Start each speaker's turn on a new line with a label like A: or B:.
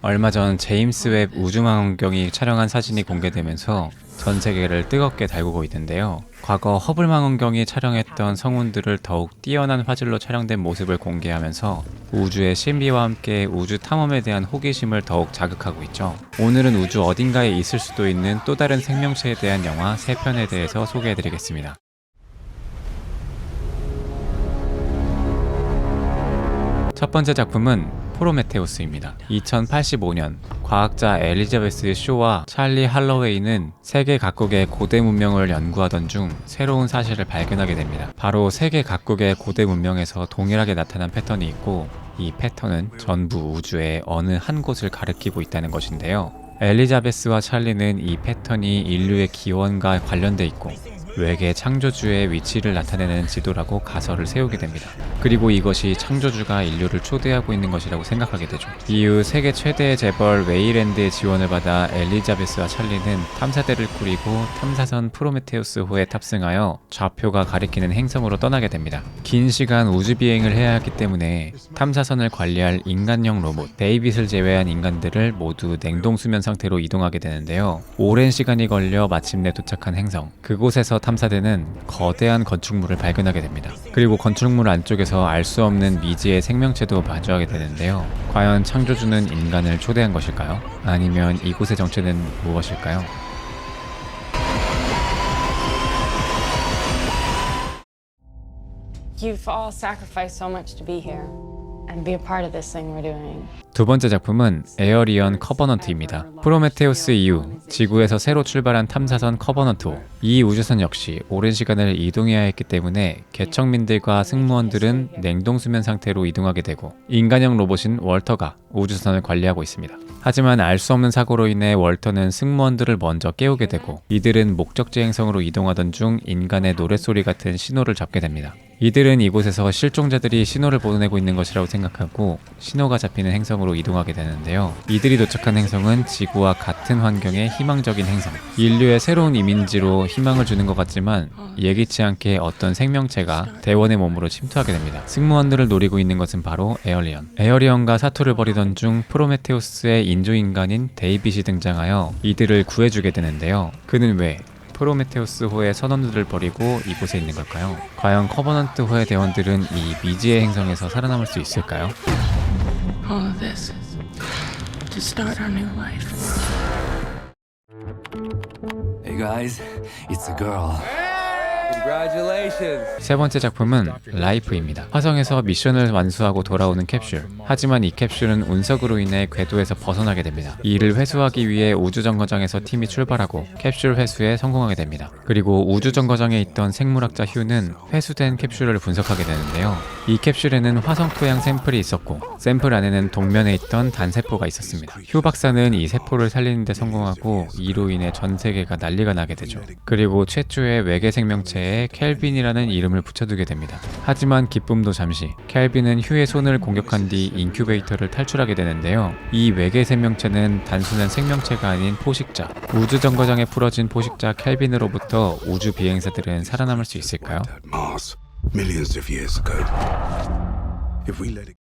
A: 얼마 전 제임스 웹 우주망원경이 촬영한 사진이 공개되면서 전 세계를 뜨겁게 달구고 있는데요. 과거 허블 망원경이 촬영했던 성운들을 더욱 뛰어난 화질로 촬영된 모습을 공개하면서 우주의 신비와 함께 우주 탐험에 대한 호기심을 더욱 자극하고 있죠. 오늘은 우주 어딘가에 있을 수도 있는 또 다른 생명체에 대한 영화 3편에 대해서 소개해드리겠습니다. 첫 번째 작품은 프로메테우스입니다. 2085년 과학자 엘리자베스 쇼와 찰리 할러웨이는 세계 각국의 고대 문명을 연구하던 중 새로운 사실을 발견하게 됩니다. 바로 세계 각국의 고대 문명에서 동일하게 나타난 패턴이 있고, 이 패턴은 전부 우주의 어느 한 곳을 가리키고 있다는 것인데요. 엘리자베스와 찰리는 이 패턴이 인류의 기원과 관련돼 있고 외계 창조주의 위치를 나타내는 지도라고 가설을 세우게 됩니다. 그리고 이것이 창조주가 인류를 초대하고 있는 것이라고 생각하게 되죠. 이후 세계 최대의 재벌 웨이랜드의 지원을 받아 엘리자베스와 찰리는 탐사대를 꾸리고 탐사선 프로메테우스호에 탑승하여 좌표가 가리키는 행성으로 떠나게 됩니다. 긴 시간 우주 비행을 해야 하기 때문에 탐사선을 관리할 인간형 로봇 데이빗을 제외한 인간들을 모두 냉동 수면 상태로 이동하게 되는데요. 오랜 시간이 걸려 마침내 도착한 행성, 그곳에서 탐사대는 거대한 건축물을 발견하게 됩니다. 그리고 건축물 안쪽에서 알 수 없는 미지의 생명체도 마주하게 되는데요. 과연 창조주는 인간을 초대한 것일까요? 아니면 이곳의 정체는 무엇일까요?
B: You've all sacrificed so much to be here and be a part of this thing we're doing.
A: 두 번째 작품은 에어리언 커버넌트입니다. 프로메테우스 이후 지구에서 새로 출발한 탐사선 커버넌트호. 이 우주선 역시 오랜 시간을 이동해야 했기 때문에 개척민들과 승무원들은 냉동수면 상태로 이동하게 되고, 인간형 로봇인 월터가 우주선을 관리하고 있습니다. 하지만 알 수 없는 사고로 인해 월터는 승무원들을 먼저 깨우게 되고, 이들은 목적지 행성으로 이동하던 중 인간의 노랫소리 같은 신호를 잡게 됩니다. 이들은 이곳에서 실종자들이 신호를 보내고 있는 것이라고 생각하고 신호가 잡히는 행성으로 이동하게 되는데요. 이들이 도착한 행성은 지구와 같은 환경의 희망적인 행성. 인류의 새로운 이민지로 희망을 주는 것 같지만 예기치 않게 어떤 생명체가 대원의 몸으로 침투하게 됩니다. 승무원들을 노리고 있는 것은 바로 에어리언. 에어리언과 사투를 벌이던 중 프로메테우스의 인조인간인 데이빗이 등장하여 이들을 구해주게 되는데요. 그는 왜 프로메테우스호의 선원들을 버리고 이곳에 있는 걸까요? 과연 커버넌트호의 대원들은 이 미지의 행성에서 살아남을 수 있을까요?
C: All of this to start our new life.
D: Hey guys, it's a girl.
A: 세 번째 작품은 라이프입니다. 화성에서 미션을 완수하고 돌아오는 캡슐. 하지만 이 캡슐은 운석으로 인해 궤도에서 벗어나게 됩니다. 이를 회수하기 위해 우주정거장에서 팀이 출발하고 캡슐 회수에 성공하게 됩니다. 그리고 우주정거장에 있던 생물학자 휴는 회수된 캡슐을 분석하게 되는데요. 이 캡슐에는 화성 토양 샘플이 있었고, 샘플 안에는 동면에 있던 단세포가 있었습니다. 휴 박사는 이 세포를 살리는 데 성공하고 이로 인해 전 세계가 난리가 나게 되죠. 그리고 최초의 외계 생명체에 켈빈이라는 이름을 붙여두게 됩니다. 하지만 기쁨도 잠시. 켈빈은 휴의 손을 공격한 뒤 인큐베이터를 탈출하게 되는데요. 이 외계 생명체는 단순한 생명체가 아닌 포식자. 우주정거장에 풀어진 포식자 켈빈으로부터 우주 비행사들은 살아남을 수 있을까요?
E: Mars millions of years ago. If we let it